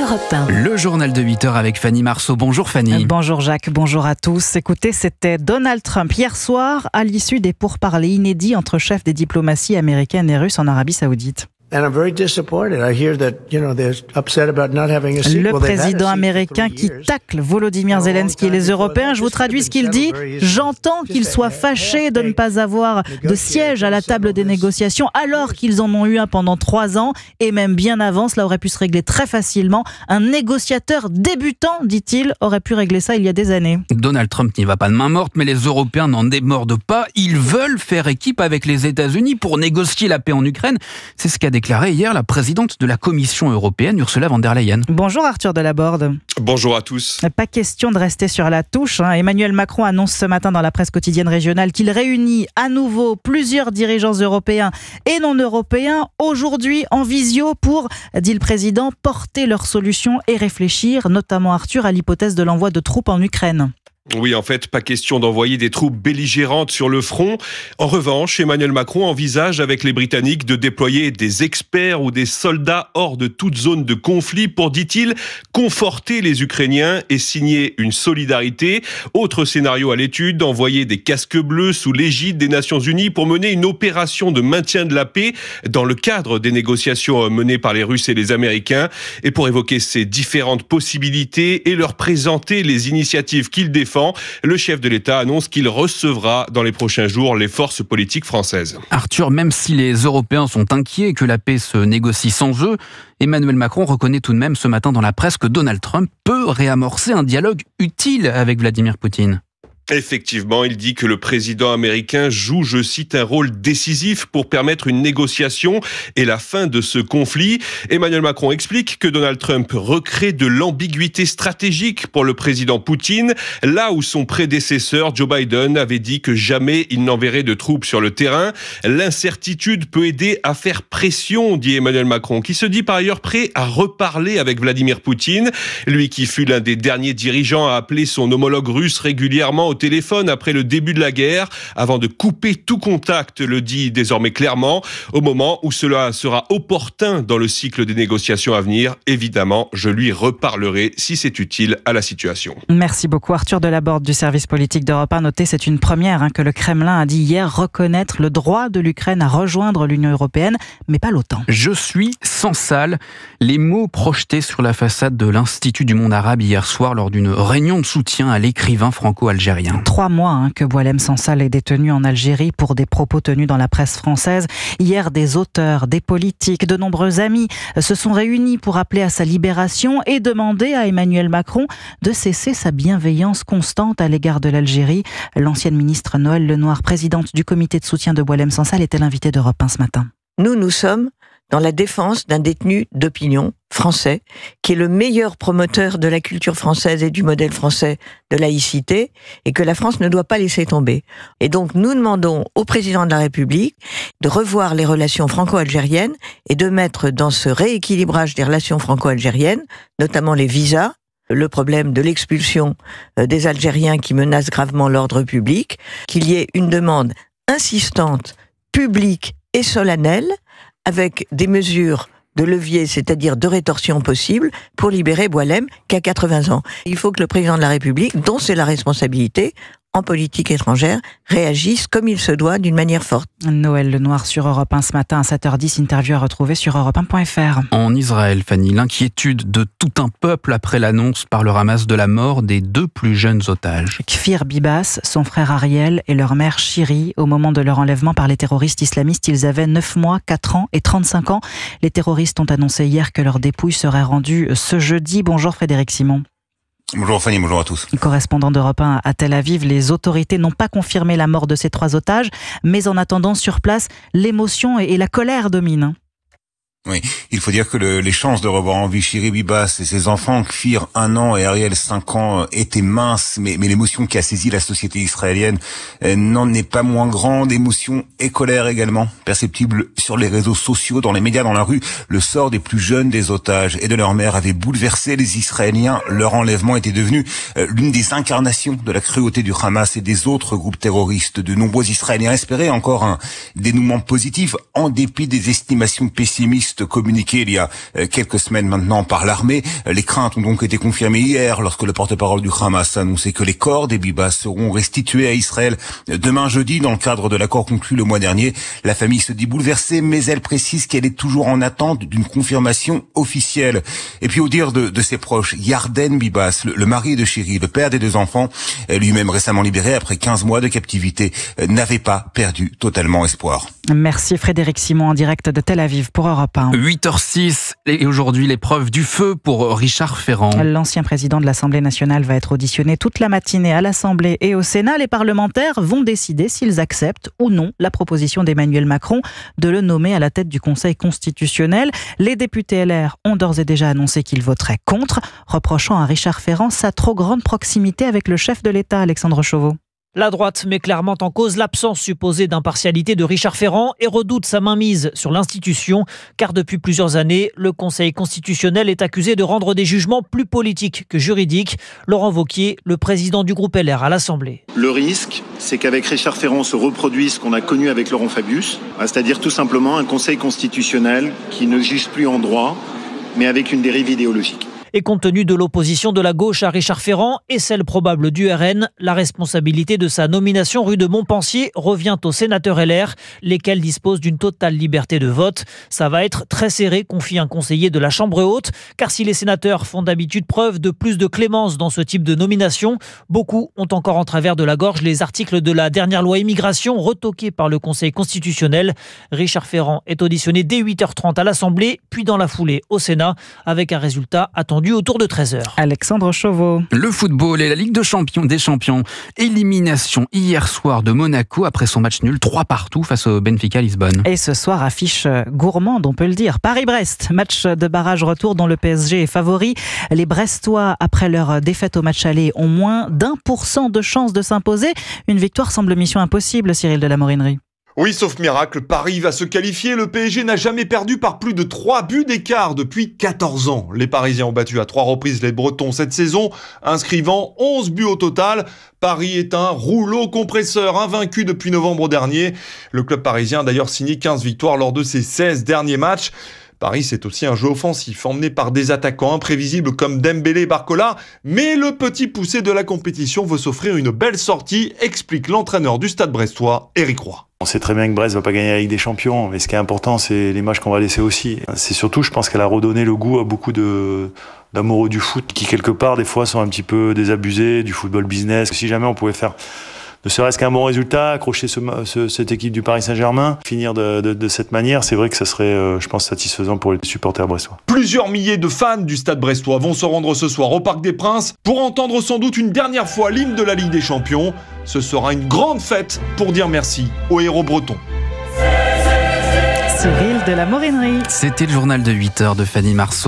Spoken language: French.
Europe 1. Le journal de 8h avec Fanny Marceau. Bonjour Fanny. Bonjour Jacques, bonjour à tous. Écoutez, c'était Donald Trump hier soir à l'issue des pourparlers inédits entre chefs des diplomaties américaines et russes en Arabie Saoudite. Le président américain qui tacle Volodymyr Zelensky et les Européens, je vous traduis ce qu'il dit. J'entends qu'il soit fâché de ne pas avoir de siège à la table des négociations alors qu'ils en ont eu un pendant 3 ans et même bien avant. Cela aurait pu se régler très facilement. Un négociateur débutant, dit-il, aurait pu régler ça il y a des années. Donald Trump n'y va pas de main morte, mais les Européens n'en démordent pas. Ils veulent faire équipe avec les États-Unis pour négocier la paix en Ukraine. C'est ce qu'a déclaré hier la présidente de la Commission européenne, Ursula von der Leyen. Bonjour Arthur Delaborde. Bonjour à tous. Pas question de rester sur la touche. Emmanuel Macron annonce ce matin dans la presse quotidienne régionale qu'il réunit à nouveau plusieurs dirigeants européens et non européens aujourd'hui en visio pour, dit le président, porter leurs solutions et réfléchir, notamment Arthur, à l'hypothèse de l'envoi de troupes en Ukraine. Oui, en fait, pas question d'envoyer des troupes belligérantes sur le front. En revanche, Emmanuel Macron envisage avec les Britanniques de déployer des experts ou des soldats hors de toute zone de conflit pour, dit-il, conforter les Ukrainiens et signer une solidarité. Autre scénario à l'étude, envoyer des casques bleus sous l'égide des Nations Unies pour mener une opération de maintien de la paix dans le cadre des négociations menées par les Russes et les Américains. Et pour évoquer ces différentes possibilités et leur présenter les initiatives qu'il défend, le chef de l'État annonce qu'il recevra dans les prochains jours les forces politiques françaises. Arthur, même si les Européens sont inquiets que la paix se négocie sans eux, Emmanuel Macron reconnaît tout de même ce matin dans la presse que Donald Trump peut réamorcer un dialogue utile avec Vladimir Poutine. Effectivement, il dit que le président américain joue, je cite, un rôle décisif pour permettre une négociation et la fin de ce conflit. Emmanuel Macron explique que Donald Trump recrée de l'ambiguïté stratégique pour le président Poutine, là où son prédécesseur Joe Biden avait dit que jamais il n'enverrait de troupes sur le terrain. L'incertitude peut aider à faire pression, dit Emmanuel Macron, qui se dit par ailleurs prêt à reparler avec Vladimir Poutine, lui qui fut l'un des derniers dirigeants à appeler son homologue russe régulièrement au téléphone après le début de la guerre, avant de couper tout contact, le dit désormais clairement, au moment où cela sera opportun dans le cycle des négociations à venir. Évidemment, je lui reparlerai si c'est utile à la situation. Merci beaucoup Arthur Delaborde du service politique d'Europe 1. Notez, c'est une première que le Kremlin a dit hier reconnaître le droit de l'Ukraine à rejoindre l'Union européenne, mais pas l'OTAN. Je suis sans salle. Les mots projetés sur la façade de l'Institut du monde arabe hier soir lors d'une réunion de soutien à l'écrivain franco-algérien. 3 mois que Boualem Sansal est détenu en Algérie pour des propos tenus dans la presse française. Hier, des auteurs, des politiques, de nombreux amis se sont réunis pour appeler à sa libération et demander à Emmanuel Macron de cesser sa bienveillance constante à l'égard de l'Algérie. L'ancienne ministre Noëlle Lenoir, présidente du comité de soutien de Boualem Sansal, était l'invitée d'Europe 1 ce matin. Nous sommes dans la défense d'un détenu d'opinion français, qui est le meilleur promoteur de la culture française et du modèle français de laïcité, et que la France ne doit pas laisser tomber. Et donc nous demandons au président de la République de revoir les relations franco-algériennes et de mettre dans ce rééquilibrage des relations franco-algériennes, notamment les visas, le problème de l'expulsion des Algériens qui menacent gravement l'ordre public, qu'il y ait une demande insistante, publique et solennelle, avec des mesures de levier, c'est-à-dire de rétorsion possible, pour libérer Boualem, qui a 80 ans. Il faut que le président de la République, dont c'est la responsabilité, en politique étrangère, réagisse comme il se doit, d'une manière forte. Noëlle Lenoir sur Europe 1 ce matin à 7h10, interview à retrouver sur europe1.fr. En Israël, Fanny, l'inquiétude de tout un peuple après l'annonce par le Hamas de la mort des 2 plus jeunes otages. Kfir Bibas, son frère Ariel et leur mère Shiri, au moment de leur enlèvement par les terroristes islamistes, ils avaient 9 mois, 4 ans et 35 ans. Les terroristes ont annoncé hier que leurs dépouilles seraient rendues ce jeudi. Bonjour Frédéric Simon. Bonjour Fanny, bonjour à tous. Correspondant d'Europe 1 à Tel Aviv, les autorités n'ont pas confirmé la mort de ces 3 otages, mais en attendant sur place, l'émotion et la colère dominent. Oui, il faut dire que les chances de revoir en vie Shiri Bibas et ses enfants, Kfir 1 an et Ariel 5 ans, étaient minces, mais l'émotion qui a saisi la société israélienne n'en est pas moins grande. Émotion et colère également, perceptible sur les réseaux sociaux, dans les médias, dans la rue. Le sort des plus jeunes des otages et de leur mère avait bouleversé les Israéliens. Leur enlèvement était devenu l'une des incarnations de la cruauté du Hamas et des autres groupes terroristes. De nombreux Israéliens espéraient encore un dénouement positif, en dépit des estimations pessimistes juste communiqué il y a quelques semaines maintenant par l'armée. Les craintes ont donc été confirmées hier lorsque le porte-parole du Hamas a annoncé que les corps des Bibas seront restitués à Israël demain jeudi dans le cadre de l'accord conclu le mois dernier. La famille se dit bouleversée, mais elle précise qu'elle est toujours en attente d'une confirmation officielle. Et puis au dire de ses proches, Yarden Bibas, le mari de Shiri, le père des 2 enfants, lui-même récemment libéré après 15 mois de captivité, n'avait pas perdu totalement espoir. Merci Frédéric Simon en direct de Tel Aviv pour Europe 1. 8h06 et aujourd'hui l'épreuve du feu pour Richard Ferrand. L'ancien président de l'Assemblée nationale va être auditionné toute la matinée à l'Assemblée et au Sénat. Les parlementaires vont décider s'ils acceptent ou non la proposition d'Emmanuel Macron de le nommer à la tête du Conseil constitutionnel. Les députés LR ont d'ores et déjà annoncé qu'ils voteraient contre, reprochant à Richard Ferrand sa trop grande proximité avec le chef de l'État, Alexandre Chauveau. La droite met clairement en cause l'absence supposée d'impartialité de Richard Ferrand et redoute sa mainmise sur l'institution, car depuis plusieurs années, le Conseil constitutionnel est accusé de rendre des jugements plus politiques que juridiques. Laurent Wauquiez, le président du groupe LR à l'Assemblée. Le risque, c'est qu'avec Richard Ferrand se reproduise ce qu'on a connu avec Laurent Fabius, c'est-à-dire tout simplement un Conseil constitutionnel qui ne juge plus en droit, mais avec une dérive idéologique. Et compte tenu de l'opposition de la gauche à Richard Ferrand et celle probable du RN, la responsabilité de sa nomination rue de Montpensier revient aux sénateurs LR, lesquels disposent d'une totale liberté de vote. Ça va être très serré, confie un conseiller de la Chambre haute, car si les sénateurs font d'habitude preuve de plus de clémence dans ce type de nomination, beaucoup ont encore en travers de la gorge les articles de la dernière loi immigration retoqués par le Conseil constitutionnel. Richard Ferrand est auditionné dès 8h30 à l'Assemblée, puis dans la foulée au Sénat, avec un résultat attendu autour de 13h. Alexandre Chauveau. Le football et la Ligue des Champions. Élimination hier soir de Monaco après son match nul 3-3 face au Benfica Lisbonne. Et ce soir, affiche gourmande, on peut le dire. Paris-Brest, match de barrage retour dont le PSG est favori. Les Brestois, après leur défaite au match aller, ont moins d'1% de chance de s'imposer. Une victoire semble mission impossible, Cyril de la Morinerie. Oui, sauf miracle, Paris va se qualifier. Le PSG n'a jamais perdu par plus de 3 buts d'écart depuis 14 ans. Les Parisiens ont battu à 3 reprises les Bretons cette saison, inscrivant 11 buts au total. Paris est un rouleau compresseur, invaincu depuis novembre dernier. Le club parisien a d'ailleurs signé 15 victoires lors de ses 16 derniers matchs. Paris, c'est aussi un jeu offensif, emmené par des attaquants imprévisibles comme Dembélé et Barcola, mais le petit poussé de la compétition veut s'offrir une belle sortie, explique l'entraîneur du Stade brestois, Éric Roy. On sait très bien que Brest va pas gagner la Ligue des Champions, mais ce qui est important, c'est les matchs qu'on va laisser aussi. C'est surtout, je pense qu'elle a redonné le goût à beaucoup d'amoureux du foot, qui quelque part, des fois, sont un petit peu désabusés du football business. Si jamais on pouvait faire ne serait-ce qu'un bon résultat, accrocher cette équipe du Paris Saint-Germain, finir de cette manière, c'est vrai que ça serait, je pense, satisfaisant pour les supporters brestois. Plusieurs milliers de fans du Stade brestois vont se rendre ce soir au Parc des Princes pour entendre sans doute une dernière fois l'hymne de la Ligue des Champions. Ce sera une grande fête pour dire merci aux héros bretons. Cyril de la Morinerie. C'était le journal de 8h de Fanny Marceau.